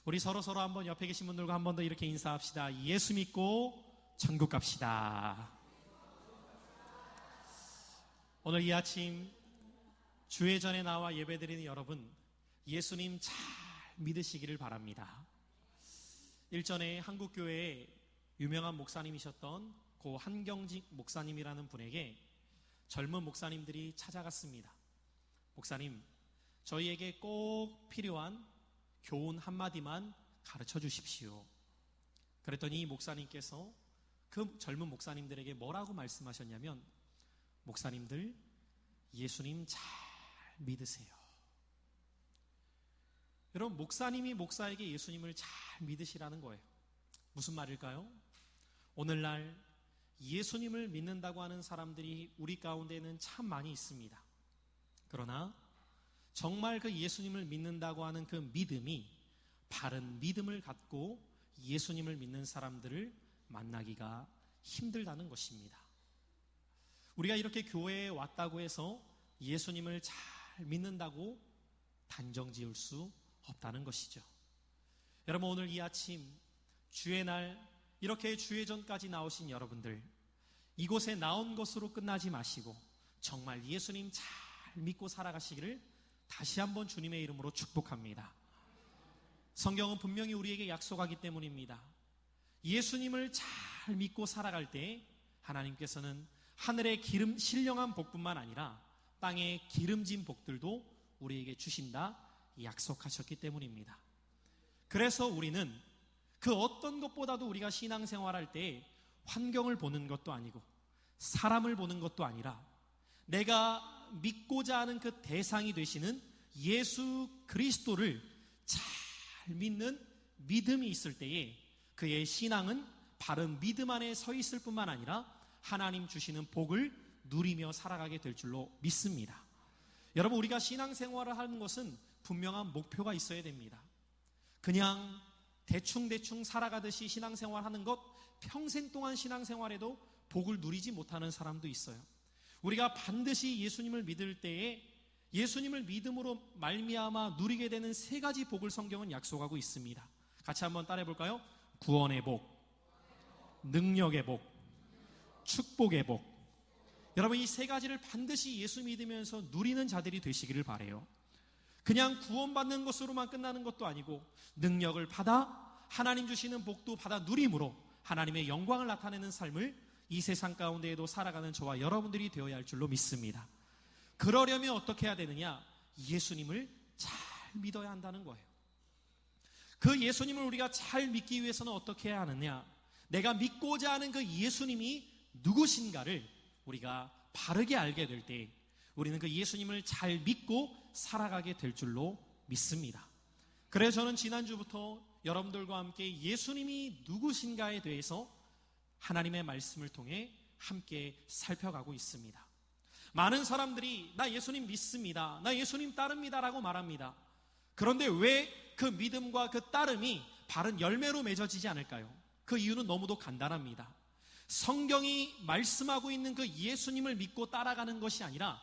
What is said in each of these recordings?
우리 서로 한번 옆에 계신 분들과 한 번 더 이렇게 인사합시다. 예수 믿고 천국 갑시다. 오늘 이 아침 주회전에 나와 예배드리는 여러분, 예수님 잘 믿으시기를 바랍니다. 일전에 한국교회에 유명한 목사님이셨던 고 한경직 목사님이라는 분에게 젊은 목사님들이 찾아갔습니다. 목사님, 저희에게 꼭 필요한 교훈 한마디만 가르쳐 주십시오. 그랬더니 이 목사님께서 그 젊은 목사님들에게 뭐라고 말씀하셨냐면, 목사님들, 예수님 잘 믿으세요. 여러분, 목사님이 목사에게 예수님을 잘 믿으시라는 거예요. 무슨 말일까요? 오늘날 예수님을 믿는다고 하는 사람들이 우리 가운데는 참 많이 있습니다. 그러나 정말 그 예수님을 믿는다고 하는 그 믿음이 바른 믿음을 갖고 예수님을 믿는 사람들을 만나기가 힘들다는 것입니다. 우리가 이렇게 교회에 왔다고 해서 예수님을 잘 믿는다고 단정 지을 수 없다는 것이죠. 여러분, 오늘 이 아침 주의 날 이렇게 주회전까지 나오신 여러분들, 이곳에 나온 것으로 끝나지 마시고 정말 예수님 잘 믿고 살아가시기를 다시 한번 주님의 이름으로 축복합니다. 성경은 분명히 우리에게 약속하기 때문입니다. 예수님을 잘 믿고 살아갈 때 하나님께서는 하늘의 신령한 복뿐만 아니라 땅의 기름진 복들도 우리에게 주신다 약속하셨기 때문입니다. 그래서 우리는 그 어떤 것보다도 우리가 신앙생활할 때 환경을 보는 것도 아니고 사람을 보는 것도 아니라 내가 믿고자 하는 그 대상이 되시는 예수 그리스도를 잘 믿는 믿음이 있을 때에 그의 신앙은 바른 믿음 안에 서 있을 뿐만 아니라 하나님 주시는 복을 누리며 살아가게 될 줄로 믿습니다. 여러분, 우리가 신앙생활을 하는 것은 분명한 목표가 있어야 됩니다. 그냥 대충 살아가듯이 신앙생활하는 것, 평생 동안 신앙생활에도 복을 누리지 못하는 사람도 있어요. 우리가 반드시 예수님을 믿을 때에 예수님을 믿음으로 말미암아 누리게 되는 세 가지 복을 성경은 약속하고 있습니다. 같이 한번 따라해 볼까요? 구원의 복, 능력의 복, 축복의 복. 여러분, 이 세 가지를 반드시 예수 믿으면서 누리는 자들이 되시기를 바라요. 그냥 구원받는 것으로만 끝나는 것도 아니고 능력을 받아 하나님 주시는 복도 받아 누림으로 하나님의 영광을 나타내는 삶을 이 세상 가운데에도 살아가는 저와 여러분들이 되어야 할 줄로 믿습니다. 그러려면 어떻게 해야 되느냐? 예수님을 잘 믿어야 한다는 거예요. 그 예수님을 우리가 잘 믿기 위해서는 어떻게 해야 하느냐? 내가 믿고자 하는 그 예수님이 누구신가를 우리가 바르게 알게 될 때 우리는 그 예수님을 잘 믿고 살아가게 될 줄로 믿습니다. 그래서 저는 지난주부터 여러분들과 함께 예수님이 누구신가에 대해서 하나님의 말씀을 통해 함께 살펴가고 있습니다. 많은 사람들이 나 예수님 믿습니다, 나 예수님 따릅니다 라고 말합니다. 그런데 왜 그 믿음과 그 따름이 바른 열매로 맺어지지 않을까요? 그 이유는 너무도 간단합니다. 성경이 말씀하고 있는 그 예수님을 믿고 따라가는 것이 아니라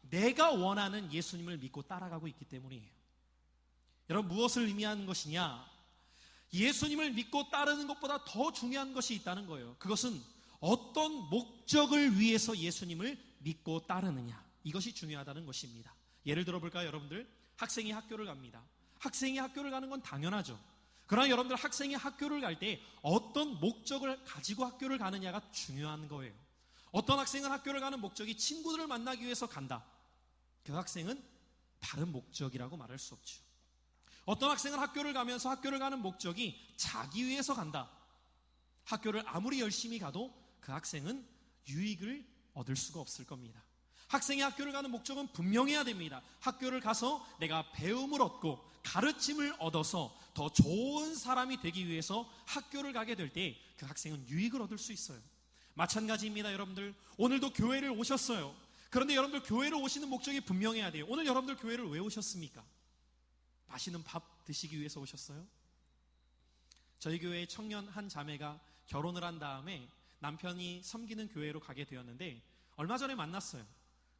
내가 원하는 예수님을 믿고 따라가고 있기 때문이에요. 여러분, 무엇을 의미하는 것이냐? 예수님을 믿고 따르는 것보다 더 중요한 것이 있다는 거예요. 그것은 어떤 목적을 위해서 예수님을 믿고 따르느냐, 이것이 중요하다는 것입니다. 예를 들어 볼까요? 여러분들, 학생이 학교를 갑니다. 학생이 학교를 가는 건 당연하죠. 그러나 여러분들, 학생이 학교를 갈 때 어떤 목적을 가지고 학교를 가느냐가 중요한 거예요. 어떤 학생은 학교를 가는 목적이 친구들을 만나기 위해서 간다. 그 학생은 바른 목적이라고 말할 수 없죠. 어떤 학생은 학교를 가면서 학교를 가는 목적이 자기 위해서 간다. 학교를 아무리 열심히 가도 그 학생은 유익을 얻을 수가 없을 겁니다. 학생이 학교를 가는 목적은 분명해야 됩니다. 학교를 가서 내가 배움을 얻고 가르침을 얻어서 더 좋은 사람이 되기 위해서 학교를 가게 될 때 그 학생은 유익을 얻을 수 있어요. 마찬가지입니다. 여러분들, 오늘도 교회를 오셨어요. 그런데 여러분들, 교회를 오시는 목적이 분명해야 돼요. 오늘 여러분들 교회를 왜 오셨습니까? 맛있는 밥 드시기 위해서 오셨어요? 저희 교회에 청년 한 자매가 결혼을 한 다음에 남편이 섬기는 교회로 가게 되었는데 얼마 전에 만났어요.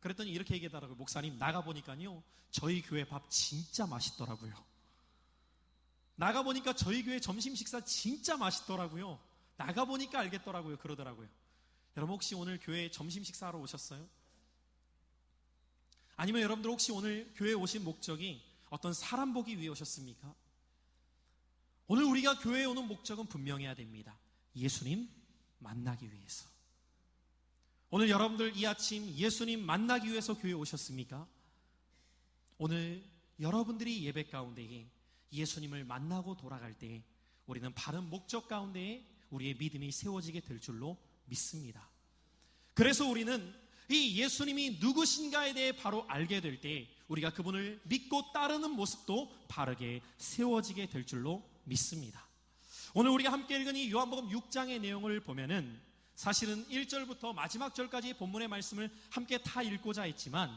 그랬더니 이렇게 얘기하더라고요. 목사님, 나가보니까요 저희 교회 밥 진짜 맛있더라고요. 나가보니까 저희 교회 점심 식사 진짜 맛있더라고요. 나가보니까 알겠더라고요. 그러더라고요. 여러분 혹시 오늘 교회 점심 식사하러 오셨어요? 아니면 여러분들 혹시 오늘 교회에 오신 목적이 어떤 사람 보기 위해 오셨습니까? 오늘 우리가 교회에 오는 목적은 분명해야 됩니다. 예수님 만나기 위해서. 오늘 여러분들 이 아침 예수님 만나기 위해서 교회에 오셨습니까? 오늘 여러분들이 예배 가운데에 예수님을 만나고 돌아갈 때 우리는 바른 목적 가운데에 우리의 믿음이 세워지게 될 줄로 믿습니다. 그래서 우리는 이 예수님이 누구신가에 대해 바로 알게 될 때 우리가 그분을 믿고 따르는 모습도 바르게 세워지게 될 줄로 믿습니다. 오늘 우리가 함께 읽은 이 요한복음 6장의 내용을 보면은 사실은 1절부터 마지막 절까지의 본문의 말씀을 함께 다 읽고자 했지만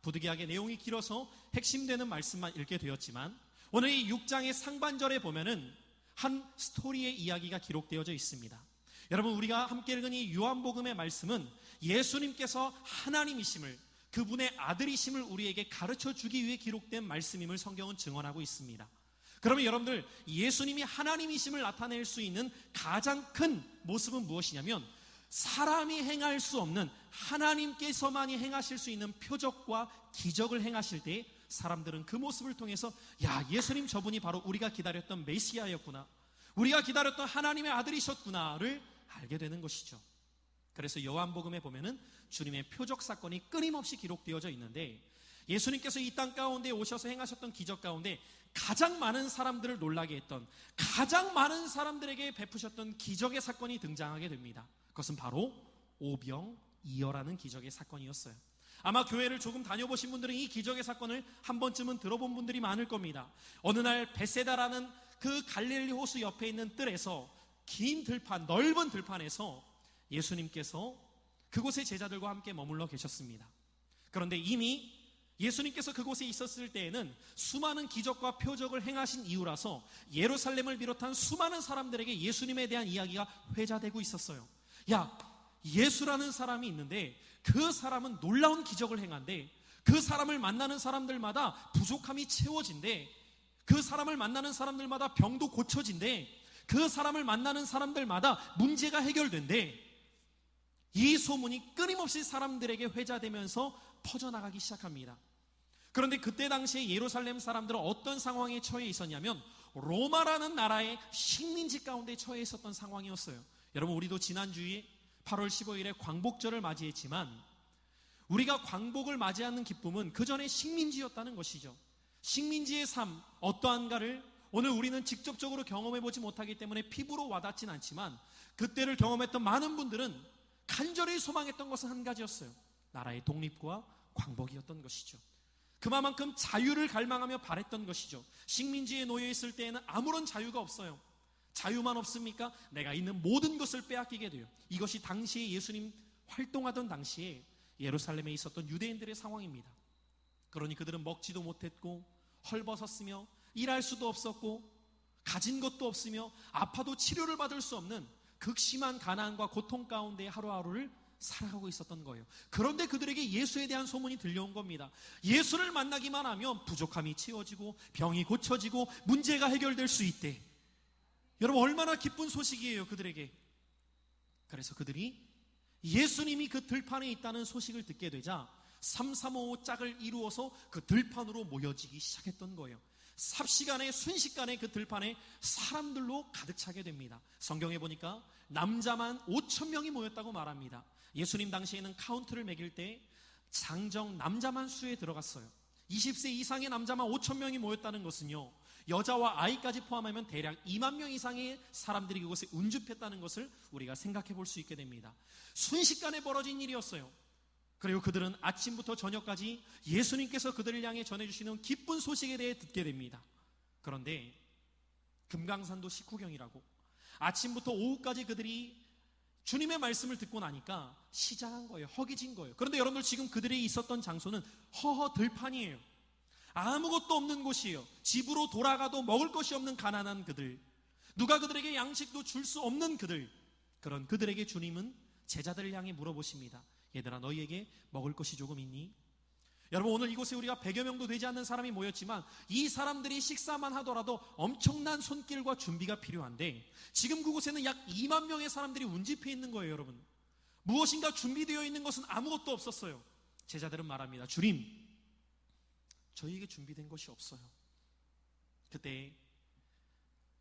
부득이하게 내용이 길어서 핵심되는 말씀만 읽게 되었지만 오늘 이 6장의 상반절에 보면은 한 스토리의 이야기가 기록되어져 있습니다. 여러분 우리가 함께 읽은 이 요한복음의 말씀은 예수님께서 하나님이심을, 그분의 아들이심을 우리에게 가르쳐 주기 위해 기록된 말씀임을 성경은 증언하고 있습니다. 그러면 여러분들 예수님이 하나님이심을 나타낼 수 있는 가장 큰 모습은 무엇이냐면 사람이 행할 수 없는 하나님께서만이 행하실 수 있는 표적과 기적을 행하실 때 사람들은 그 모습을 통해서 야, 예수님 저분이 바로 우리가 기다렸던 메시아였구나, 우리가 기다렸던 하나님의 아들이셨구나를 알게 되는 것이죠. 그래서 요한복음에 보면은 주님의 표적 사건이 끊임없이 기록되어져 있는데 예수님께서 이 땅 가운데 오셔서 행하셨던 기적 가운데 가장 많은 사람들을 놀라게 했던, 가장 많은 사람들에게 베푸셨던 기적의 사건이 등장하게 됩니다. 그것은 바로 오병이어라는 기적의 사건이었어요. 아마 교회를 조금 다녀보신 분들은 이 기적의 사건을 한 번쯤은 들어본 분들이 많을 겁니다. 어느 날 베세다라는 그 갈릴리 호수 옆에 있는 뜰에서 긴 들판, 넓은 들판에서 예수님께서 그곳의 제자들과 함께 머물러 계셨습니다. 그런데 이미 예수님께서 그곳에 있었을 때에는 수많은 기적과 표적을 행하신 이유라서 예루살렘을 비롯한 수많은 사람들에게 예수님에 대한 이야기가 회자되고 있었어요. 야, 예수라는 사람이 있는데 그 사람은 놀라운 기적을 행한대, 그 사람을 만나는 사람들마다 부족함이 채워진대, 그 사람을 만나는 사람들마다 병도 고쳐진대, 그 사람을 만나는 사람들마다 문제가 해결된대. 이 소문이 끊임없이 사람들에게 회자되면서 퍼져나가기 시작합니다. 그런데 그때 당시에 예루살렘 사람들은 어떤 상황에 처해 있었냐면 로마라는 나라의 식민지 가운데 처해 있었던 상황이었어요. 여러분 우리도 지난주에 8월 15일에 광복절을 맞이했지만 우리가 광복을 맞이하는 기쁨은 그 전에 식민지였다는 것이죠. 식민지의 삶 어떠한가를 오늘 우리는 직접적으로 경험해보지 못하기 때문에 피부로 와닿진 않지만 그때를 경험했던 많은 분들은 간절히 소망했던 것은 한 가지였어요. 나라의 독립과 광복이었던 것이죠. 그만큼 자유를 갈망하며 바랬던 것이죠. 식민지에 놓여 있을 때에는 아무런 자유가 없어요. 자유만 없습니까? 내가 있는 모든 것을 빼앗기게 돼요. 이것이 당시에 예수님 활동하던 당시에 예루살렘에 있었던 유대인들의 상황입니다. 그러니 그들은 먹지도 못했고 헐벗었으며 일할 수도 없었고 가진 것도 없으며 아파도 치료를 받을 수 없는 극심한 가난과 고통 가운데 하루하루를 살아가고 있었던 거예요. 그런데 그들에게 예수에 대한 소문이 들려온 겁니다. 예수를 만나기만 하면 부족함이 채워지고 병이 고쳐지고 문제가 해결될 수 있대. 여러분 얼마나 기쁜 소식이에요 그들에게. 그래서 그들이 예수님이 그 들판에 있다는 소식을 듣게 되자 335 짝을 이루어서 그 들판으로 모여지기 시작했던 거예요. 삽시간에 순식간에 그 들판에 사람들로 가득 차게 됩니다. 성경에 보니까 남자만 5,000명이 모였다고 말합니다. 예수님 당시에는 카운트를 매길 때 장정 남자만 수에 들어갔어요. 20세 이상의 남자만 5,000명이 모였다는 것은요, 여자와 아이까지 포함하면 대략 2만 명 이상의 사람들이 그곳에 운집했다는 것을 우리가 생각해 볼 수 있게 됩니다. 순식간에 벌어진 일이었어요. 그리고 그들은 아침부터 저녁까지 예수님께서 그들을 향해 전해주시는 기쁜 소식에 대해 듣게 됩니다. 그런데 금강산도 식후경이라고 아침부터 오후까지 그들이 주님의 말씀을 듣고 나니까 시장한 거예요. 허기진 거예요. 그런데 여러분들 지금 그들이 있었던 장소는 허허 들판이에요. 아무것도 없는 곳이에요. 집으로 돌아가도 먹을 것이 없는 가난한 그들, 누가 그들에게 양식도 줄 수 없는 그들, 그런 그들에게 주님은 제자들을 향해 물어보십니다. 얘들아 너희에게 먹을 것이 조금 있니? 여러분, 오늘 이곳에 우리가 100여 명도 되지 않는 사람이 모였지만 이 사람들이 식사만 하더라도 엄청난 손길과 준비가 필요한데 지금 그곳에는 약 2만 명의 사람들이 운집해 있는 거예요. 여러분, 무엇인가 준비되어 있는 것은 아무것도 없었어요. 제자들은 말합니다. 주님, 저희에게 준비된 것이 없어요. 그때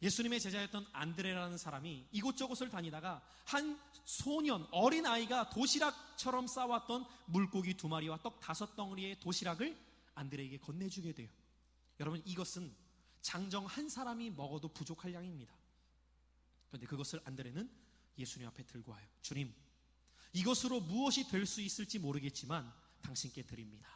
예수님의 제자였던 안드레라는 사람이 이곳저곳을 다니다가 한 소년, 어린아이가 도시락처럼 싸왔던 물고기 2마리와 떡 5덩어리의 도시락을 안드레에게 건네주게 돼요. 여러분, 이것은 장정 한 사람이 먹어도 부족할 양입니다. 그런데 그것을 안드레는 예수님 앞에 들고 와요. 주님, 이것으로 무엇이 될 수 있을지 모르겠지만 당신께 드립니다.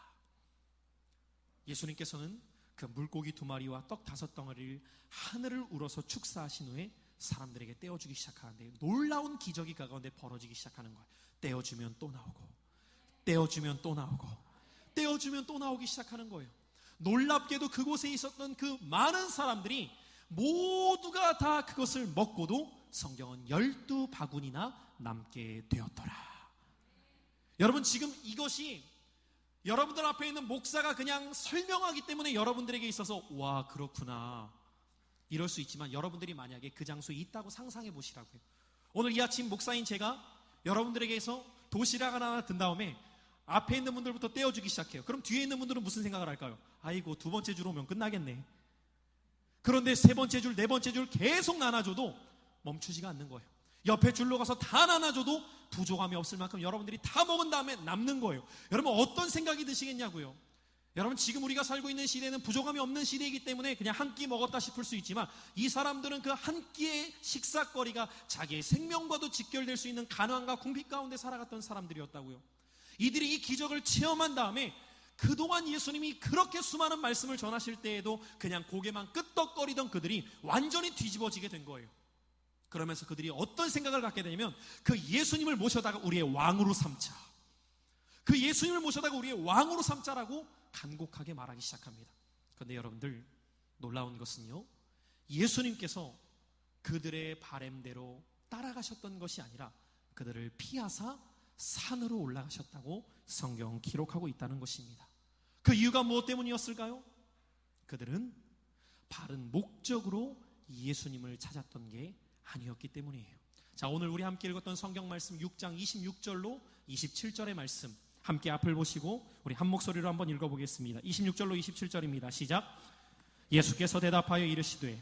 예수님께서는 그 물고기 2마리와 떡 5덩어리를 하늘을 우러서 축사하신 후에 사람들에게 떼어주기 시작하는데 놀라운 기적이 그 가운데 벌어지기 시작하는 거예요. 떼어주면 또 나오고, 떼어주면 또 나오고, 떼어주면 또 나오기 시작하는 거예요. 놀랍게도 그곳에 있었던 그 많은 사람들이 모두가 다 그것을 먹고도 성경은 12바구니나 남게 되었더라. 여러분, 지금 이것이 여러분들 앞에 있는 목사가 그냥 설명하기 때문에 여러분들에게 있어서 와, 그렇구나 이럴 수 있지만 여러분들이 만약에 그 장소에 있다고 상상해 보시라고요. 오늘 이 아침 목사인 제가 여러분들에게서 도시락 하나 든 다음에 앞에 있는 분들부터 떼어주기 시작해요. 그럼 뒤에 있는 분들은 무슨 생각을 할까요? 아이고, 2번째 줄 오면 끝나겠네. 그런데 3번째 줄, 4번째 줄 계속 나눠줘도 멈추지가 않는 거예요. 옆에 줄로 가서 다 나눠줘도 부족함이 없을 만큼 여러분들이 다 먹은 다음에 남는 거예요. 여러분, 어떤 생각이 드시겠냐고요? 여러분, 지금 우리가 살고 있는 시대는 부족함이 없는 시대이기 때문에 그냥 한 끼 먹었다 싶을 수 있지만 이 사람들은 그 한 끼의 식사거리가 자기의 생명과도 직결될 수 있는 가난과 궁핍 가운데 살아갔던 사람들이었다고요. 이들이 이 기적을 체험한 다음에 그동안 예수님이 그렇게 수많은 말씀을 전하실 때에도 그냥 고개만 끄덕거리던 그들이 완전히 뒤집어지게 된 거예요. 그러면서 그들이 어떤 생각을 갖게 되냐면 그 예수님을 모셔다가 우리의 왕으로 삼자, 그 예수님을 모셔다가 우리의 왕으로 삼자라고 간곡하게 말하기 시작합니다. 그런데 여러분들, 놀라운 것은요, 예수님께서 그들의 바램대로 따라가셨던 것이 아니라 그들을 피하사 산으로 올라가셨다고 성경은 기록하고 있다는 것입니다. 그 이유가 무엇 때문이었을까요? 그들은 바른 목적으로 예수님을 찾았던 게 아니었기 때문이에요. 자, 오늘 우리 함께 읽었던 성경 말씀 6장 26절로 27절의 말씀 함께 앞을 보시고 우리 한 목소리로 한번 읽어보겠습니다. 26절로 27절입니다. 시작. 예수께서 대답하여 이르시되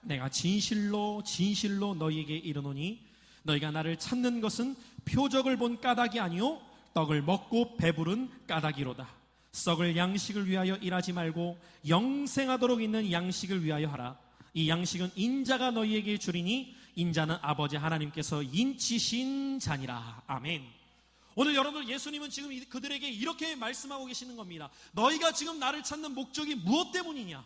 내가 진실로 진실로 너희에게 이르노니 너희가 나를 찾는 것은 표적을 본 까닭이 아니요 떡을 먹고 배부른 까닭이로다. 썩을 양식을 위하여 일하지 말고 영생하도록 있는 양식을 위하여 하라. 이 양식은 인자가 너희에게 주리니 인자는 아버지 하나님께서 인치신 자니라. 아멘. 오늘 여러분, 예수님은 지금 그들에게 이렇게 말씀하고 계시는 겁니다. 너희가 지금 나를 찾는 목적이 무엇 때문이냐?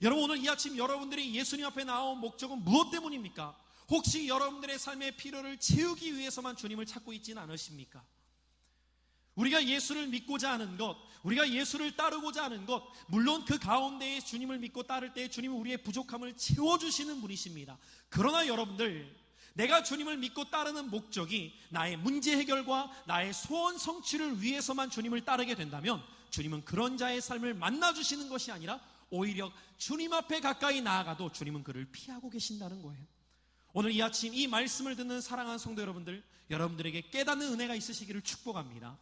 여러분, 오늘 이 아침 여러분들이 예수님 앞에 나온 목적은 무엇 때문입니까? 혹시 여러분들의 삶의 필요를 채우기 위해서만 주님을 찾고 있지는 않으십니까? 우리가 예수를 믿고자 하는 것, 우리가 예수를 따르고자 하는 것, 물론 그 가운데에 주님을 믿고 따를 때 주님은 우리의 부족함을 채워주시는 분이십니다. 그러나 여러분들, 내가 주님을 믿고 따르는 목적이 나의 문제 해결과 나의 소원 성취를 위해서만 주님을 따르게 된다면 주님은 그런 자의 삶을 만나주시는 것이 아니라 오히려 주님 앞에 가까이 나아가도 주님은 그를 피하고 계신다는 거예요. 오늘 이 아침 이 말씀을 듣는 사랑하는 성도 여러분들, 여러분들에게 깨닫는 은혜가 있으시기를 축복합니다.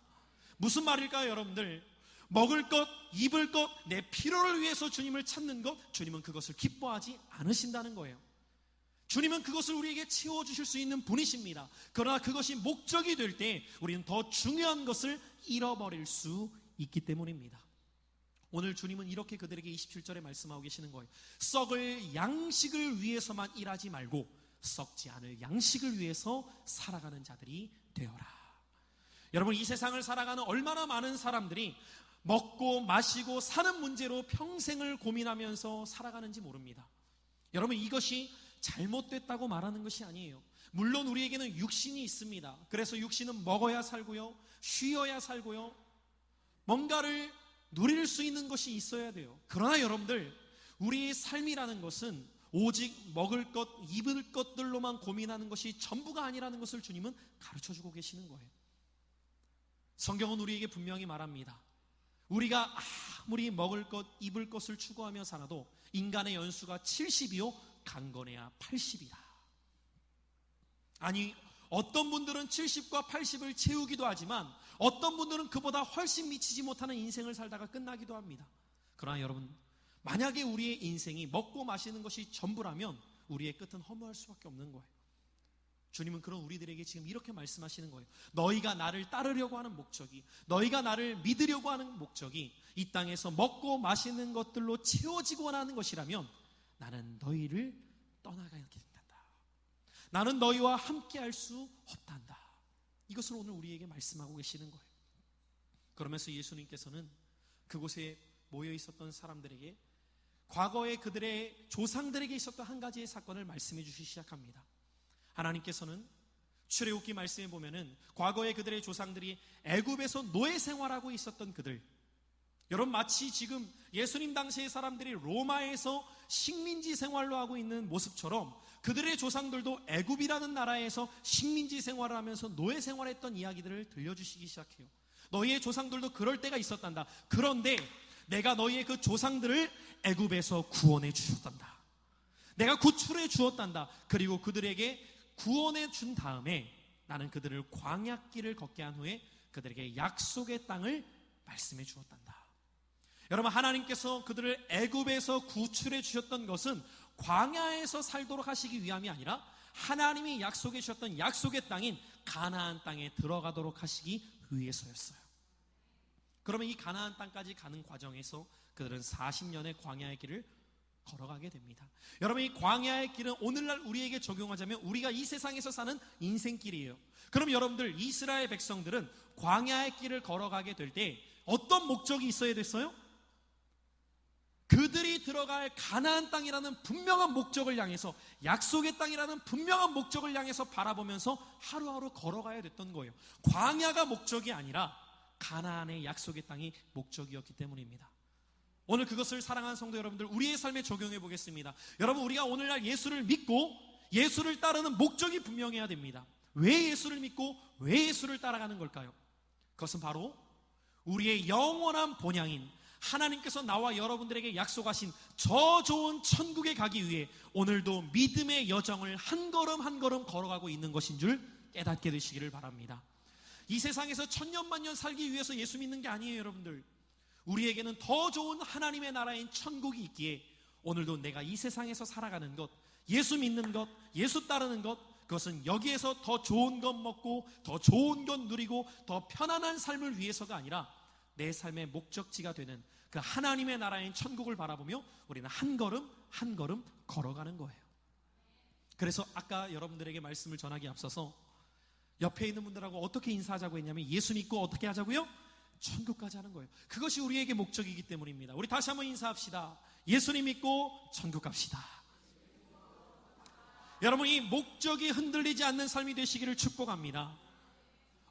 무슨 말일까요, 여러분들? 먹을 것, 입을 것, 내 필요를 위해서 주님을 찾는 것, 주님은 그것을 기뻐하지 않으신다는 거예요. 주님은 그것을 우리에게 채워주실 수 있는 분이십니다. 그러나 그것이 목적이 될 때 우리는 더 중요한 것을 잃어버릴 수 있기 때문입니다. 오늘 주님은 이렇게 그들에게 27절에 말씀하고 계시는 거예요. 썩을 양식을 위해서만 일하지 말고 썩지 않을 양식을 위해서 살아가는 자들이 되어라. 여러분, 이 세상을 살아가는 얼마나 많은 사람들이 먹고 마시고 사는 문제로 평생을 고민하면서 살아가는지 모릅니다. 여러분, 이것이 잘못됐다고 말하는 것이 아니에요. 물론 우리에게는 육신이 있습니다. 그래서 육신은 먹어야 살고요, 쉬어야 살고요, 뭔가를 누릴 수 있는 것이 있어야 돼요. 그러나 여러분들, 우리의 삶이라는 것은 오직 먹을 것, 입을 것들로만 고민하는 것이 전부가 아니라는 것을 주님은 가르쳐주고 계시는 거예요. 성경은 우리에게 분명히 말합니다. 우리가 아무리 먹을 것, 입을 것을 추구하며 살아도 인간의 연수가 70이요 강건해야 80이다. 아니, 어떤 분들은 70과 80을 채우기도 하지만 어떤 분들은 그보다 훨씬 미치지 못하는 인생을 살다가 끝나기도 합니다. 그러나 여러분, 만약에 우리의 인생이 먹고 마시는 것이 전부라면 우리의 끝은 허무할 수밖에 없는 거예요. 주님은 그런 우리들에게 지금 이렇게 말씀하시는 거예요. 너희가 나를 따르려고 하는 목적이, 너희가 나를 믿으려고 하는 목적이 이 땅에서 먹고 마시는 것들로 채워지고 하는 것이라면 나는 너희를 떠나가게 된다. 나는 너희와 함께 할 수 없단다. 이것을 오늘 우리에게 말씀하고 계시는 거예요. 그러면서 예수님께서는 그곳에 모여 있었던 사람들에게 과거에 그들의 조상들에게 있었던 한 가지의 사건을 말씀해 주시기 시작합니다. 하나님께서는 출애굽기 말씀에 보면은 과거에 그들의 조상들이 애굽에서 노예 생활하고 있었던 그들, 여러분 마치 지금 예수님 당시의 사람들이 로마에서 식민지 생활로 하고 있는 모습처럼 그들의 조상들도 애굽이라는 나라에서 식민지 생활을 하면서 노예 생활했던 이야기들을 들려주시기 시작해요. 너희의 조상들도 그럴 때가 있었단다. 그런데 내가 너희의 그 조상들을 애굽에서 구원해 주셨단다. 내가 구출해 주었단다. 그리고 그들에게 구원해 준 다음에 나는 그들을 광야길을 걷게 한 후에 그들에게 약속의 땅을 말씀해 주었단다. 여러분, 하나님께서 그들을 애굽에서 구출해 주셨던 것은 광야에서 살도록 하시기 위함이 아니라 하나님이 약속해 주셨던 약속의 땅인 가나안 땅에 들어가도록 하시기 위해서였어요. 그러면 이 가나안 땅까지 가는 과정에서 그들은 40년의 광야의 길을 걸어가게 됩니다. 여러분, 이 광야의 길은 오늘날 우리에게 적용하자면 우리가 이 세상에서 사는 인생길이에요. 그럼 여러분들, 이스라엘 백성들은 광야의 길을 걸어가게 될 때 어떤 목적이 있어야 됐어요? 그들이 들어갈 가나안 땅이라는 분명한 목적을 향해서, 약속의 땅이라는 분명한 목적을 향해서 바라보면서 하루하루 걸어가야 됐던 거예요. 광야가 목적이 아니라 가나안의 약속의 땅이 목적이었기 때문입니다. 오늘 그것을 사랑하는 성도 여러분들, 우리의 삶에 적용해 보겠습니다. 여러분, 우리가 오늘날 예수를 믿고 예수를 따르는 목적이 분명해야 됩니다. 왜 예수를 믿고 왜 예수를 따라가는 걸까요? 그것은 바로 우리의 영원한 본향인 하나님께서 나와 여러분들에게 약속하신 저 좋은 천국에 가기 위해 오늘도 믿음의 여정을 한 걸음 한 걸음 걸어가고 있는 것인 줄 깨닫게 되시기를 바랍니다. 이 세상에서 천년만년 살기 위해서 예수 믿는 게 아니에요, 여러분들. 우리에게는 더 좋은 하나님의 나라인 천국이 있기에 오늘도 내가 이 세상에서 살아가는 것, 예수 믿는 것, 예수 따르는 것, 그것은 여기에서 더 좋은 것 먹고 더 좋은 것 누리고 더 편안한 삶을 위해서가 아니라 내 삶의 목적지가 되는 그 하나님의 나라인 천국을 바라보며 우리는 한 걸음 한 걸음 걸어가는 거예요. 그래서 아까 여러분들에게 말씀을 전하기에 앞서서 옆에 있는 분들하고 어떻게 인사하자고 했냐면 예수 믿고 어떻게 하자고요? 천국까지 하는 거예요. 그것이 우리에게 목적이기 때문입니다. 우리 다시 한번 인사합시다. 예수님 믿고 천국 갑시다. 여러분, 이 목적이 흔들리지 않는 삶이 되시기를 축복합니다.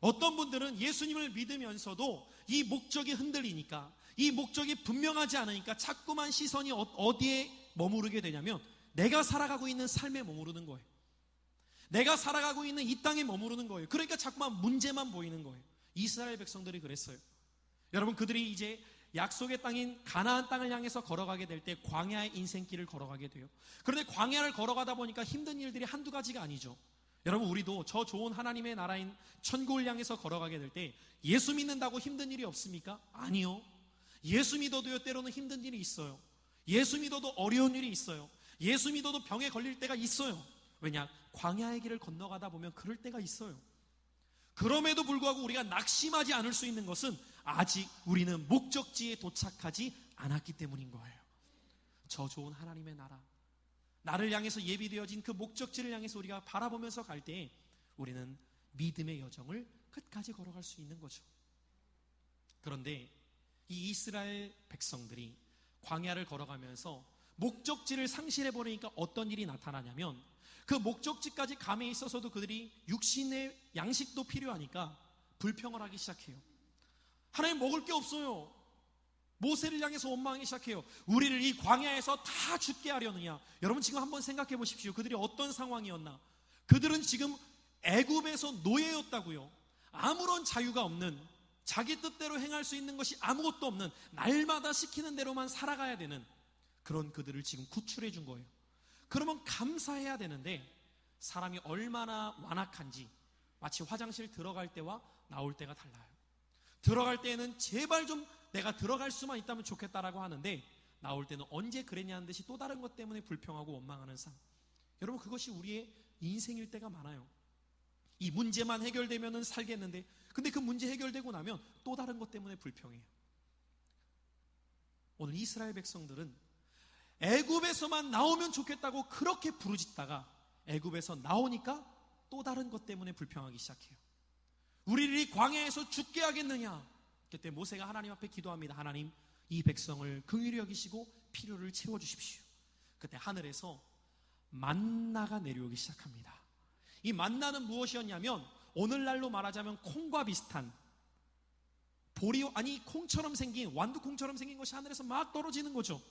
어떤 분들은 예수님을 믿으면서도 이 목적이 흔들리니까, 이 목적이 분명하지 않으니까 자꾸만 시선이 어디에 머무르게 되냐면 내가 살아가고 있는 삶에 머무르는 거예요. 내가 살아가고 있는 이 땅에 머무르는 거예요. 그러니까 자꾸만 문제만 보이는 거예요. 이스라엘 백성들이 그랬어요. 여러분, 그들이 이제 약속의 땅인 가나안 땅을 향해서 걸어가게 될 때 광야의 인생길을 걸어가게 돼요. 그런데 광야를 걸어가다 보니까 힘든 일들이 한두 가지가 아니죠. 여러분, 우리도 저 좋은 하나님의 나라인 천국을 향해서 걸어가게 될 때 예수 믿는다고 힘든 일이 없습니까? 아니요. 예수 믿어도요, 때로는 힘든 일이 있어요. 예수 믿어도 어려운 일이 있어요. 예수 믿어도 병에 걸릴 때가 있어요. 왜냐? 광야의 길을 건너가다 보면 그럴 때가 있어요. 그럼에도 불구하고 우리가 낙심하지 않을 수 있는 것은 아직 우리는 목적지에 도착하지 않았기 때문인 거예요. 저 좋은 하나님의 나라, 나를 향해서 예비되어진 그 목적지를 향해서 우리가 바라보면서 갈 때 우리는 믿음의 여정을 끝까지 걸어갈 수 있는 거죠. 그런데 이 이스라엘 백성들이 광야를 걸어가면서 목적지를 상실해버리니까 어떤 일이 나타나냐면 그 목적지까지 감에 있어서도 그들이 육신의 양식도 필요하니까 불평을 하기 시작해요. 하나님, 먹을 게 없어요. 모세를 향해서 원망하기 시작해요. 우리를 이 광야에서 다 죽게 하려느냐. 여러분, 지금 한번 생각해 보십시오. 그들이 어떤 상황이었나. 그들은 지금 애굽에서 노예였다고요. 아무런 자유가 없는 자기 뜻대로 행할 수 있는 것이 아무것도 없는, 날마다 시키는 대로만 살아가야 되는 그런 그들을 지금 구출해 준 거예요. 그러면 감사해야 되는데 사람이 얼마나 완악한지, 마치 화장실 들어갈 때와 나올 때가 달라요. 들어갈 때에는 제발 좀 내가 들어갈 수만 있다면 좋겠다라고 하는데, 나올 때는 언제 그랬냐는 듯이 또 다른 것 때문에 불평하고 원망하는 삶. 여러분, 그것이 우리의 인생일 때가 많아요. 이 문제만 해결되면 살겠는데, 근데 그 문제 해결되고 나면 또 다른 것 때문에 불평해요. 오늘 이스라엘 백성들은 애굽에서만 나오면 좋겠다고 그렇게 부르짖다가 애굽에서 나오니까 또 다른 것 때문에 불평하기 시작해요. 우리를 이 광야에서 죽게 하겠느냐. 그때 모세가 하나님 앞에 기도합니다. 하나님, 이 백성을 긍휼히 여기시고 필요를 채워주십시오. 그때 하늘에서 만나가 내려오기 시작합니다. 이 만나는 무엇이었냐면, 오늘날로 말하자면 콩과 비슷한, 콩처럼 생긴, 완두콩처럼 생긴 것이 하늘에서 막 떨어지는 거죠.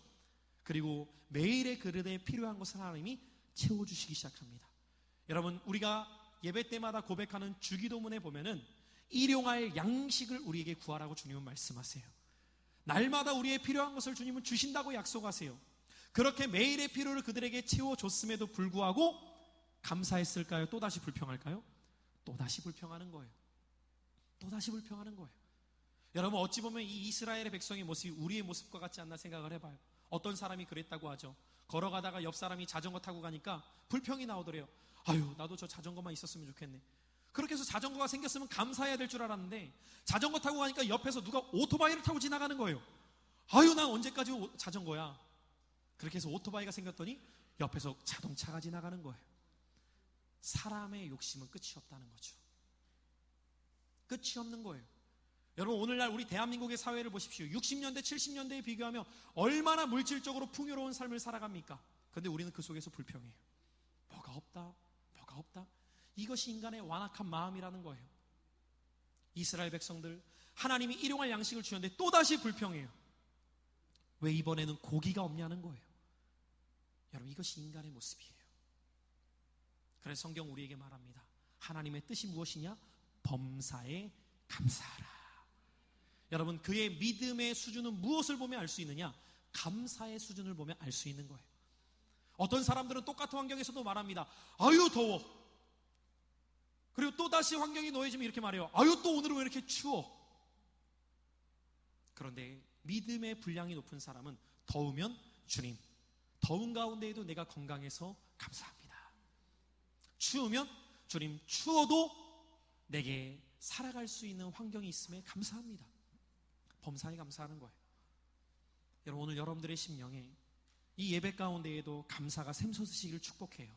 그리고 매일의 그릇에 필요한 것을 하나님이 채워주시기 시작합니다. 여러분, 우리가 예배 때마다 고백하는 주기도문에 보면은 일용할 양식을 우리에게 구하라고 주님은 말씀하세요. 날마다 우리의 필요한 것을 주님은 주신다고 약속하세요. 그렇게 매일의 필요를 그들에게 채워줬음에도 불구하고 감사했을까요? 또다시 불평할까요? 또다시 불평하는 거예요. 또다시 불평하는 거예요. 여러분, 어찌 보면 이 이스라엘의 백성의 모습이 우리의 모습과 같지 않나 생각을 해봐요. 어떤 사람이 그랬다고 하죠. 걸어가다가 옆 사람이 자전거 타고 가니까 불평이 나오더래요. 아유, 나도 저 자전거만 있었으면 좋겠네. 그렇게 해서 자전거가 생겼으면 감사해야 될 줄 알았는데, 자전거 타고 가니까 옆에서 누가 오토바이를 타고 지나가는 거예요. 아유, 난 언제까지 자전거야. 그렇게 해서 오토바이가 생겼더니 옆에서 자동차가 지나가는 거예요. 사람의 욕심은 끝이 없다는 거죠. 끝이 없는 거예요. 여러분, 오늘날 우리 대한민국의 사회를 보십시오. 60년대, 70년대에 비교하면 얼마나 물질적으로 풍요로운 삶을 살아갑니까? 그런데 우리는 그 속에서 불평해요. 뭐가 없다, 뭐가 없다. 이것이 인간의 완악한 마음이라는 거예요. 이스라엘 백성들, 하나님이 일용할 양식을 주셨는데 또다시 불평해요. 왜 이번에는 고기가 없냐는 거예요. 여러분, 이것이 인간의 모습이에요. 그래서 성경 우리에게 말합니다. 하나님의 뜻이 무엇이냐? 범사에 감사하라. 여러분, 그의 믿음의 수준은 무엇을 보면 알 수 있느냐? 감사의 수준을 보면 알 수 있는 거예요. 어떤 사람들은 똑같은 환경에서도 말합니다. 아유, 더워. 그리고 또 다시 환경이 노해지면 이렇게 말해요. 아유, 또 오늘은 왜 이렇게 추워? 그런데 믿음의 분량이 높은 사람은 더우면 주님, 더운 가운데에도 내가 건강해서 감사합니다. 추우면 주님, 추워도 내게 살아갈 수 있는 환경이 있음에 감사합니다. 범사에 감사하는 거예요. 여러분, 오늘 여러분들의 심령에 이 예배 가운데에도 감사가 샘솟으시기를 축복해요.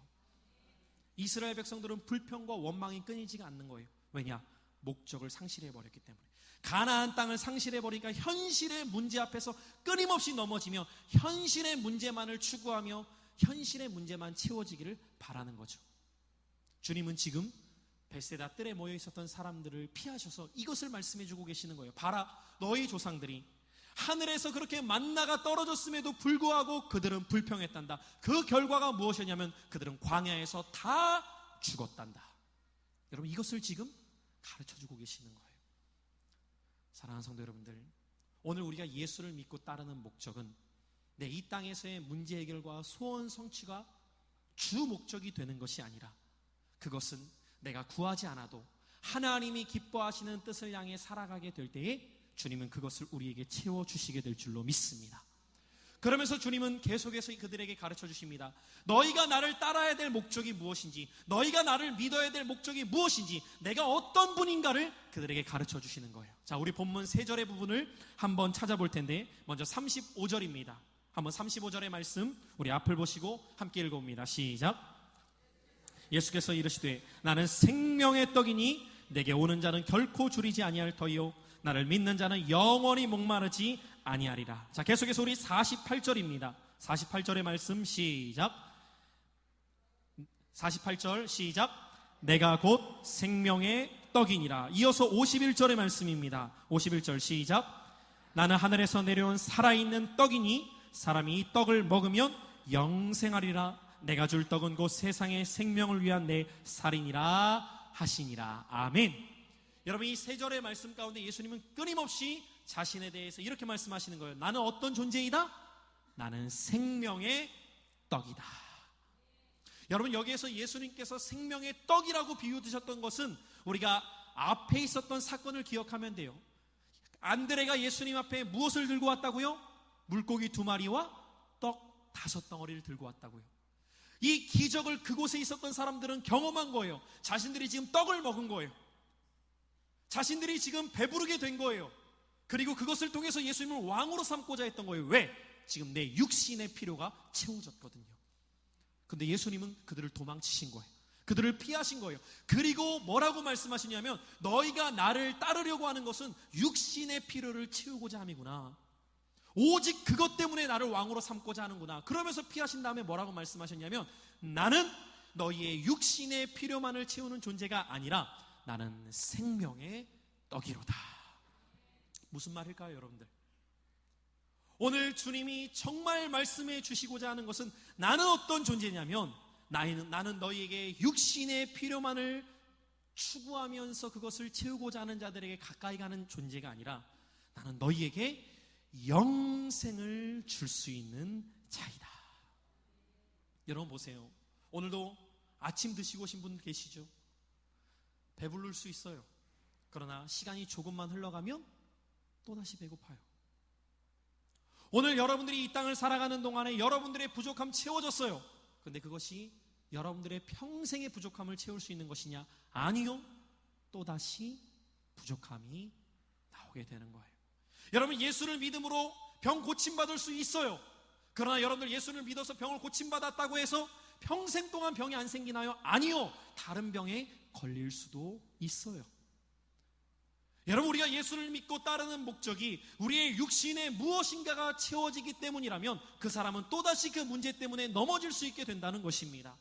이스라엘 백성들은 불평과 원망이 끊이지가 않는 거예요. 왜냐? 목적을 상실해버렸기 때문에. 가나안 땅을 상실해버리니까 현실의 문제 앞에서 끊임없이 넘어지며 현실의 문제만을 추구하며 현실의 문제만 채워지기를 바라는 거죠. 주님은 지금 벳세다 뜰에 모여 있었던 사람들을 피하셔서 이것을 말씀해주고 계시는 거예요. 봐라, 너희 조상들이 하늘에서 그렇게 만나가 떨어졌음에도 불구하고 그들은 불평했단다. 그 결과가 무엇이냐면 그들은 광야에서 다 죽었단다. 여러분, 이것을 지금 가르쳐주고 계시는 거예요. 사랑하는 성도 여러분들, 오늘 우리가 예수를 믿고 따르는 목적은 내 이 땅에서의 문제 해결과 소원 성취가 주 목적이 되는 것이 아니라, 그것은 내가 구하지 않아도 하나님이 기뻐하시는 뜻을 향해 살아가게 될 때에 주님은 그것을 우리에게 채워주시게 될 줄로 믿습니다. 그러면서 주님은 계속해서 그들에게 가르쳐 주십니다. 너희가 나를 따라야 될 목적이 무엇인지, 너희가 나를 믿어야 될 목적이 무엇인지, 내가 어떤 분인가를 그들에게 가르쳐 주시는 거예요. 자, 우리 본문 3절의 부분을 한번 찾아볼 텐데, 먼저 35절입니다. 한번 35절의 말씀 우리 앞을 보시고 함께 읽어봅니다. 시작. 예수께서 이르시되 나는 생명의 떡이니 내게 오는 자는 결코 줄이지 아니할 터이요 나를 믿는 자는 영원히 목마르지 아니하리라. 자, 계속해서 우리 48절입니다. 48절의 말씀 시작. 48절 시작. 내가 곧 생명의 떡이니라. 이어서 51절의 말씀입니다. 51절 시작. 나는 하늘에서 내려온 살아있는 떡이니 사람이 이 떡을 먹으면 영생하리라. 내가 줄 떡은 곧 세상의 생명을 위한 내 살이니라 하시니라. 아멘. 여러분, 이 세 절의 말씀 가운데 예수님은 끊임없이 자신에 대해서 이렇게 말씀하시는 거예요. 나는 어떤 존재이다? 나는 생명의 떡이다. 여러분, 여기에서 예수님께서 생명의 떡이라고 비유드셨던 것은 우리가 앞에 있었던 사건을 기억하면 돼요. 안드레가 예수님 앞에 무엇을 들고 왔다고요? 물고기 2마리와 떡 5덩어리를 들고 왔다고요. 이 기적을 그곳에 있었던 사람들은 경험한 거예요. 자신들이 지금 떡을 먹은 거예요. 자신들이 지금 배부르게 된 거예요. 그리고 그것을 통해서 예수님을 왕으로 삼고자 했던 거예요. 왜? 지금 내 육신의 필요가 채워졌거든요. 근데 예수님은 그들을 도망치신 거예요. 그들을 피하신 거예요. 그리고 뭐라고 말씀하시냐면, 너희가 나를 따르려고 하는 것은 육신의 필요를 채우고자 함이구나. 오직 그것 때문에 나를 왕으로 삼고자 하는구나. 그러면서 피하신 다음에 뭐라고 말씀하셨냐면, 나는 너희의 육신의 필요만을 채우는 존재가 아니라 나는 생명의 떡이로다. 무슨 말일까요, 여러분들? 오늘 주님이 정말 말씀해 주시고자 하는 것은, 나는 어떤 존재냐면, 나는 너희에게 육신의 필요만을 추구하면서 그것을 채우고자 하는 자들에게 가까이 가는 존재가 아니라, 나는 너희에게 영생을 줄 수 있는 자이다. 여러분 보세요. 오늘도 아침 드시고 오신 분 계시죠? 배부를 수 있어요. 그러나 시간이 조금만 흘러가면 또다시 배고파요. 오늘 여러분들이 이 땅을 살아가는 동안에 여러분들의 부족함 채워졌어요. 그런데 그것이 여러분들의 평생의 부족함을 채울 수 있는 것이냐? 아니요. 또다시 부족함이 나오게 되는 거예요. 여러분, 예수를 믿음으로 병 고침받을 수 있어요. 그러나 여러분들 예수를 믿어서 병을 고침받았다고 해서 평생 동안 병이 안 생기나요? 아니요. 다른 병에 걸릴 수도 있어요. 여러분, 우리가 예수를 믿고 따르는 목적이 우리의 육신에 무엇인가가 채워지기 때문이라면 그 사람은 또다시 그 문제 때문에 넘어질 수 있게 된다는 것입니다.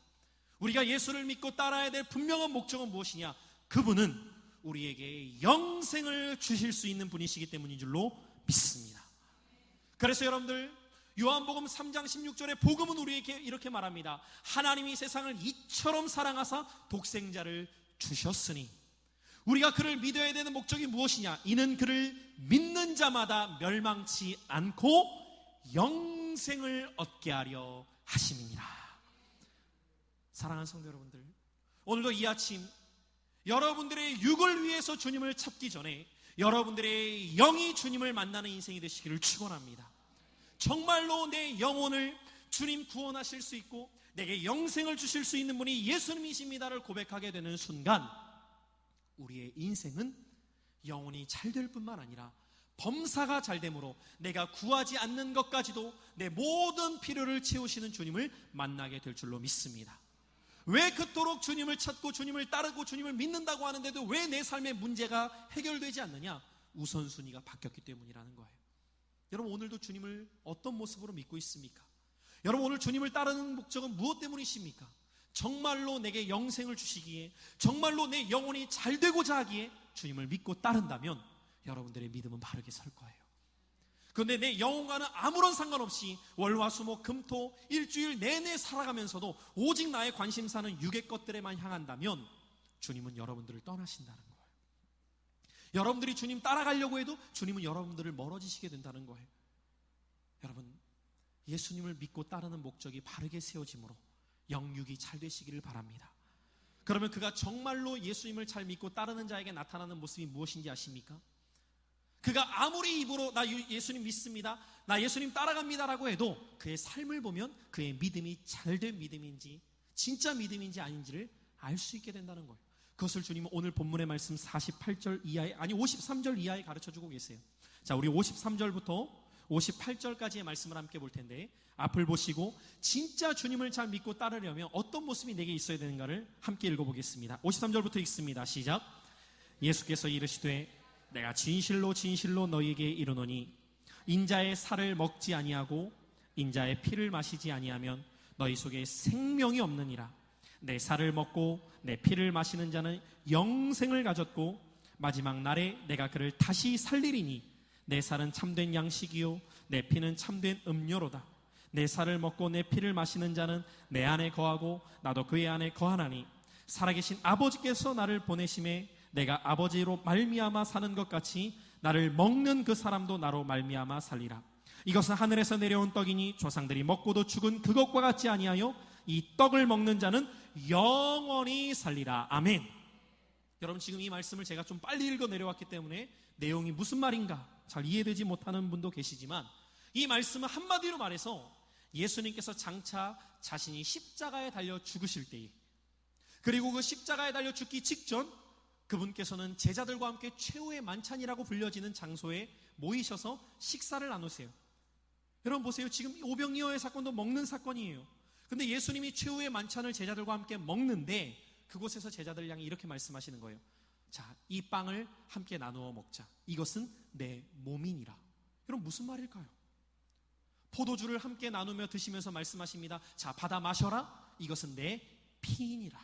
우리가 예수를 믿고 따라야 될 분명한 목적은 무엇이냐? 그분은 우리에게 영생을 주실 수 있는 분이시기 때문인 줄로 믿습니다. 그래서 여러분들, 요한복음 3장 16절에 복음은 우리에게 이렇게 말합니다. 하나님이 세상을 이처럼 사랑하사 독생자를 주셨으니. 우리가 그를 믿어야 되는 목적이 무엇이냐? 이는 그를 믿는 자마다 멸망치 않고 영생을 얻게 하려 하심이니라. 사랑하는 성도 여러분들, 오늘도 이 아침 여러분들의 육을 위해서 주님을 찾기 전에 여러분들의 영이 주님을 만나는 인생이 되시기를 축원합니다. 정말로 내 영혼을 주님 구원하실 수 있고 내게 영생을 주실 수 있는 분이 예수님이십니다를 고백하게 되는 순간, 우리의 인생은 영혼이 잘 될 뿐만 아니라 범사가 잘 됨으로 내가 구하지 않는 것까지도 내 모든 필요를 채우시는 주님을 만나게 될 줄로 믿습니다. 왜 그토록 주님을 찾고 주님을 따르고 주님을 믿는다고 하는데도 왜 내 삶의 문제가 해결되지 않느냐? 우선순위가 바뀌었기 때문이라는 거예요. 여러분, 오늘도 주님을 어떤 모습으로 믿고 있습니까? 여러분, 오늘 주님을 따르는 목적은 무엇 때문이십니까? 정말로 내게 영생을 주시기에, 정말로 내 영혼이 잘 되고자 하기에 주님을 믿고 따른다면 여러분들의 믿음은 바르게 설 거예요. 그런데 내 영혼과는 아무런 상관없이 월화수목 금토 일주일 내내 살아가면서도 오직 나의 관심사는 육의 것들에만 향한다면 주님은 여러분들을 떠나신다는 거예요. 여러분들이 주님 따라가려고 해도 주님은 여러분들을 멀어지시게 된다는 거예요. 여러분, 예수님을 믿고 따르는 목적이 바르게 세워짐으로 영육이 잘 되시기를 바랍니다. 그러면 그가 정말로 예수님을 잘 믿고 따르는 자에게 나타나는 모습이 무엇인지 아십니까? 그가 아무리 입으로 나 예수님 믿습니다, 나 예수님 따라갑니다라고 해도 그의 삶을 보면 그의 믿음이 잘된 믿음인지 진짜 믿음인지 아닌지를 알 수 있게 된다는 거예요. 그것을 주님은 오늘 본문의 말씀 48절 이하에, 아니 53절 이하에 가르쳐주고 계세요. 자, 우리 53절부터 58절까지의 말씀을 함께 볼 텐데, 앞을 보시고 진짜 주님을 잘 믿고 따르려면 어떤 모습이 내게 있어야 되는가를 함께 읽어보겠습니다. 53절부터 읽습니다. 시작. 예수께서 이르시되 내가 진실로 진실로 너희에게 이르노니 인자의 살을 먹지 아니하고 인자의 피를 마시지 아니하면 너희 속에 생명이 없느니라. 내 살을 먹고 내 피를 마시는 자는 영생을 가졌고 마지막 날에 내가 그를 다시 살리리니 내 살은 참된 양식이요 내 피는 참된 음료로다. 내 살을 먹고 내 피를 마시는 자는 내 안에 거하고 나도 그의 안에 거하나니 살아계신 아버지께서 나를 보내심에 내가 아버지로 말미암아 사는 것 같이 나를 먹는 그 사람도 나로 말미암아 살리라. 이것은 하늘에서 내려온 떡이니 조상들이 먹고도 죽은 그것과 같지 아니하여 이 떡을 먹는 자는 영원히 살리라. 아멘. 여러분, 지금 이 말씀을 제가 좀 빨리 읽어 내려왔기 때문에 내용이 무슨 말인가 잘 이해되지 못하는 분도 계시지만, 이 말씀은 한마디로 말해서 예수님께서 장차 자신이 십자가에 달려 죽으실 때에, 그리고 그 십자가에 달려 죽기 직전 그분께서는 제자들과 함께 최후의 만찬이라고 불려지는 장소에 모이셔서 식사를 나누세요. 여러분 보세요. 지금 오병이어의 사건도 먹는 사건이에요. 근데 예수님이 최후의 만찬을 제자들과 함께 먹는데, 그곳에서 제자들 향해 이렇게 말씀하시는 거예요. 자, 이 빵을 함께 나누어 먹자. 이것은 내 몸이니라. 여러분, 무슨 말일까요? 포도주를 함께 나누며 드시면서 말씀하십니다. 자, 받아 마셔라. 이것은 내 피니라.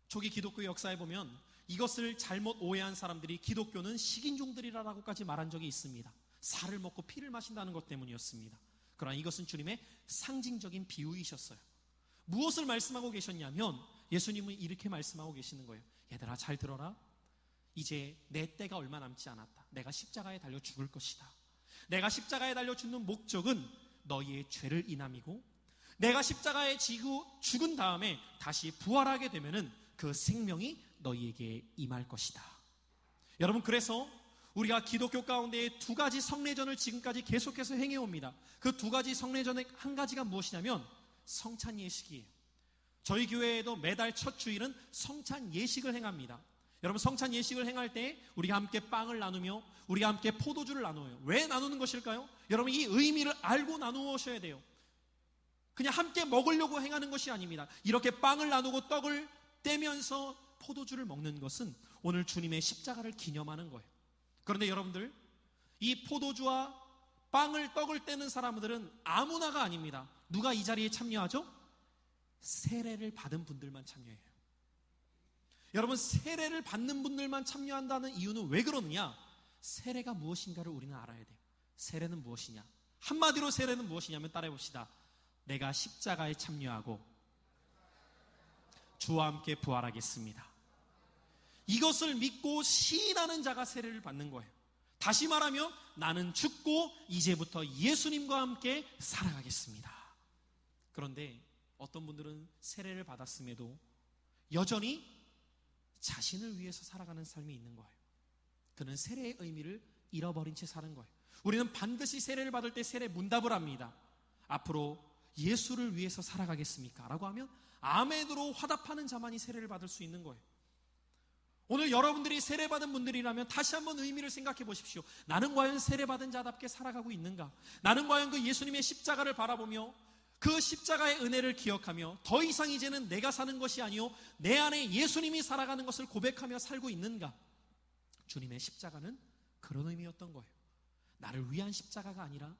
초기 기독교 역사에 보면 이것을 잘못 오해한 사람들이 기독교는 식인종들이라고까지 말한 적이 있습니다. 살을 먹고 피를 마신다는 것 때문이었습니다. 그러나 이것은 주님의 상징적인 비유이셨어요. 무엇을 말씀하고 계셨냐면, 예수님은 이렇게 말씀하고 계시는 거예요. 얘들아, 잘 들어라. 이제 내 때가 얼마 남지 않았다. 내가 십자가에 달려 죽을 것이다. 내가 십자가에 달려 죽는 목적은 너희의 죄를 인함이고, 내가 십자가에 지고 죽은 다음에 다시 부활하게 되면은 그 생명이 너희에게 임할 것이다. 여러분, 그래서 우리가 기독교 가운데 두 가지 성례전을 지금까지 계속해서 행해옵니다. 그 두 가지 성례전의 한 가지가 무엇이냐면 성찬 예식이에요. 저희 교회에도 매달 첫 주일은 성찬 예식을 행합니다. 여러분, 성찬 예식을 행할 때 우리가 함께 빵을 나누며 우리가 함께 포도주를 나누어요. 왜 나누는 것일까요? 여러분, 이 의미를 알고 나누셔야 돼요. 그냥 함께 먹으려고 행하는 것이 아닙니다. 이렇게 빵을 나누고 떡을 떼면서 포도주를 먹는 것은 오늘 주님의 십자가를 기념하는 거예요. 그런데 여러분들, 이 포도주와 빵을 떡을 떼는 사람들은 아무나가 아닙니다. 누가 이 자리에 참여하죠? 세례를 받은 분들만 참여해요. 여러분, 세례를 받는 분들만 참여한다는 이유는 왜 그러느냐? 세례가 무엇인가를 우리는 알아야 돼요. 세례는 무엇이냐? 한마디로 세례는 무엇이냐면, 따라해 봅시다. 내가 십자가에 참여하고 주와 함께 부활하겠습니다. 이것을 믿고 시인하는 자가 세례를 받는 거예요. 다시 말하면 나는 죽고 이제부터 예수님과 함께 살아가겠습니다. 그런데 어떤 분들은 세례를 받았음에도 여전히 자신을 위해서 살아가는 삶이 있는 거예요. 그는 세례의 의미를 잃어버린 채 사는 거예요. 우리는 반드시 세례를 받을 때 세례 문답을 합니다. 앞으로 예수를 위해서 살아가겠습니까? 라고 하면 아멘으로 화답하는 자만이 세례를 받을 수 있는 거예요. 오늘 여러분들이 세례받은 분들이라면 다시 한번 의미를 생각해 보십시오. 나는 과연 세례받은 자답게 살아가고 있는가? 나는 과연 그 예수님의 십자가를 바라보며 그 십자가의 은혜를 기억하며 더 이상 이제는 내가 사는 것이 아니요 내 안에 예수님이 살아가는 것을 고백하며 살고 있는가? 주님의 십자가는 그런 의미였던 거예요. 나를 위한 십자가가 아니라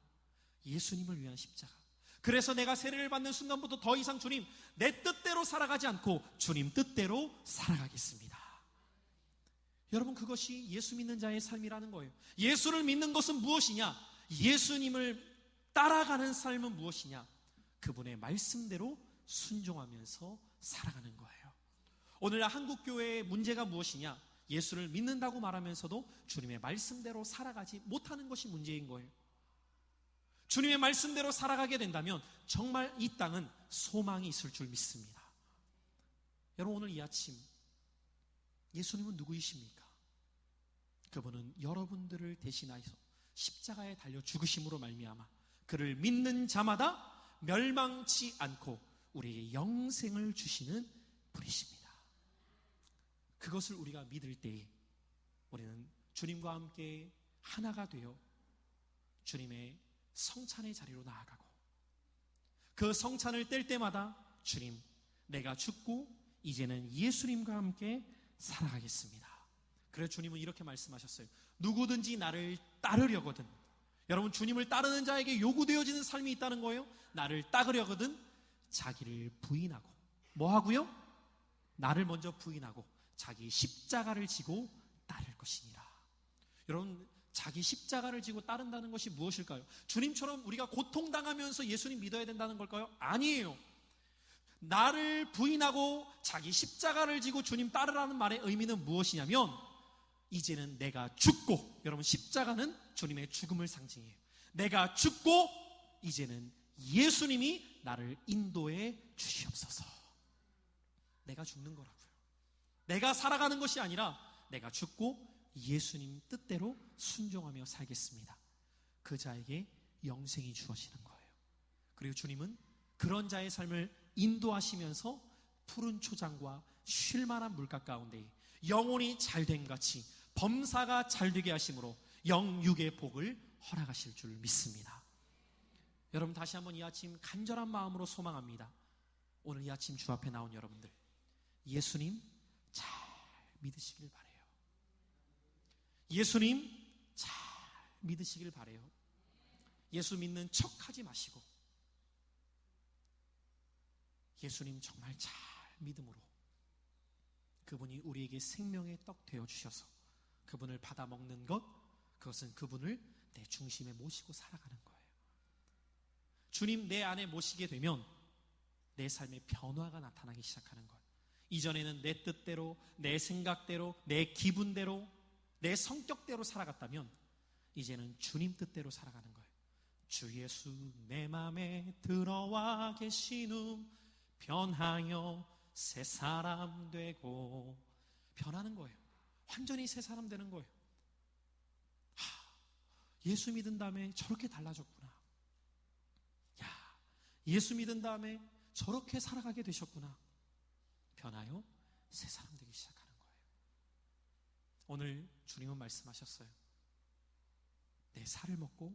예수님을 위한 십자가. 그래서 내가 세례를 받는 순간부터 더 이상 주님, 내 뜻대로 살아가지 않고 주님 뜻대로 살아가겠습니다. 여러분, 그것이 예수 믿는 자의 삶이라는 거예요. 예수를 믿는 것은 무엇이냐? 예수님을 따라가는 삶은 무엇이냐? 그분의 말씀대로 순종하면서 살아가는 거예요. 오늘날 한국교회의 문제가 무엇이냐? 예수를 믿는다고 말하면서도 주님의 말씀대로 살아가지 못하는 것이 문제인 거예요. 주님의 말씀대로 살아가게 된다면 정말 이 땅은 소망이 있을 줄 믿습니다. 여러분, 오늘 이 아침 예수님은 누구이십니까? 그분은 여러분들을 대신하여서 십자가에 달려 죽으심으로 말미암아 그를 믿는 자마다 멸망치 않고 우리에게 영생을 주시는 분이십니다. 그것을 우리가 믿을 때에 우리는 주님과 함께 하나가 되어 주님의 성찬의 자리로 나아가고, 그 성찬을 뗄 때마다 주님, 내가 죽고 이제는 예수님과 함께 살아가겠습니다. 그래서 주님은 이렇게 말씀하셨어요. 누구든지 나를 따르려거든, 여러분, 주님을 따르는 자에게 요구되어지는 삶이 있다는 거예요. 나를 따르려거든 자기를 부인하고, 뭐 하고요? 나를 먼저 부인하고 자기 십자가를 지고 따를 것이니라. 여러분, 자기 십자가를 지고 따른다는 것이 무엇일까요? 주님처럼 우리가 고통당하면서 예수님 믿어야 된다는 걸까요? 아니에요. 나를 부인하고 자기 십자가를 지고 주님 따르라는 말의 의미는 무엇이냐면 이제는 내가 죽고, 여러분 십자가는 주님의 죽음을 상징해요. 내가 죽고 이제는 예수님이 나를 인도해 주시옵소서. 내가 죽는 거라고요. 내가 살아가는 것이 아니라 내가 죽고 예수님 뜻대로 순종하며 살겠습니다. 그 자에게 영생이 주어지는 거예요. 그리고 주님은 그런 자의 삶을 인도하시면서 푸른 초장과 쉴만한 물가 가운데 영혼이 잘됨 같이 범사가 잘되게 하심으로 영육의 복을 허락하실 줄 믿습니다. 여러분, 다시 한번 이 아침 간절한 마음으로 소망합니다. 오늘 이 아침 주 앞에 나온 여러분들, 예수님 잘 믿으시길 바라요. 예수님 잘 믿으시길 바라요. 예수 믿는 척하지 마시고 예수님 정말 잘 믿음으로 그분이 우리에게 생명의 떡 되어 주셔서 그분을 받아 먹는 것, 그것은 그분을 내 중심에 모시고 살아가는 거예요. 주님 내 안에 모시게 되면 내 삶의 변화가 나타나기 시작하는 거예요. 이전에는 내 뜻대로, 내 생각대로, 내 기분대로, 내 성격대로 살아갔다면 이제는 주님 뜻대로 살아가는 거예요. 주 예수 내 맘에 들어와 계시누 변하여 새 사람 되고, 변하는 거예요. 완전히 새 사람 되는 거예요. 예수 믿은 다음에 저렇게 달라졌구나. 야, 예수 믿은 다음에 저렇게 살아가게 되셨구나. 변하여 새 사람 되기 시작하는 거예요. 오늘 주님은 말씀하셨어요. 내 살을 먹고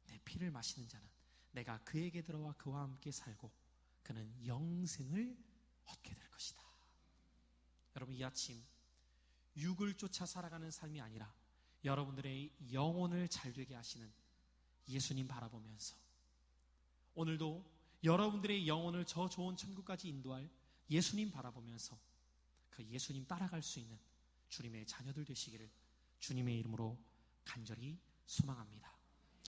내 피를 마시는 자는 내가 그에게 들어와 그와 함께 살고 그는 영생을 얻게 될 것이다. 여러분, 이 아침 육을 쫓아 살아가는 삶이 아니라 여러분들의 영혼을 잘되게 하시는 예수님 바라보면서 오늘도 여러분들의 영혼을 저 좋은 천국까지 인도할 예수님 바라보면서 그 예수님 따라갈 수 있는 주님의 자녀들 되시기를 주님의 이름으로 간절히 소망합니다.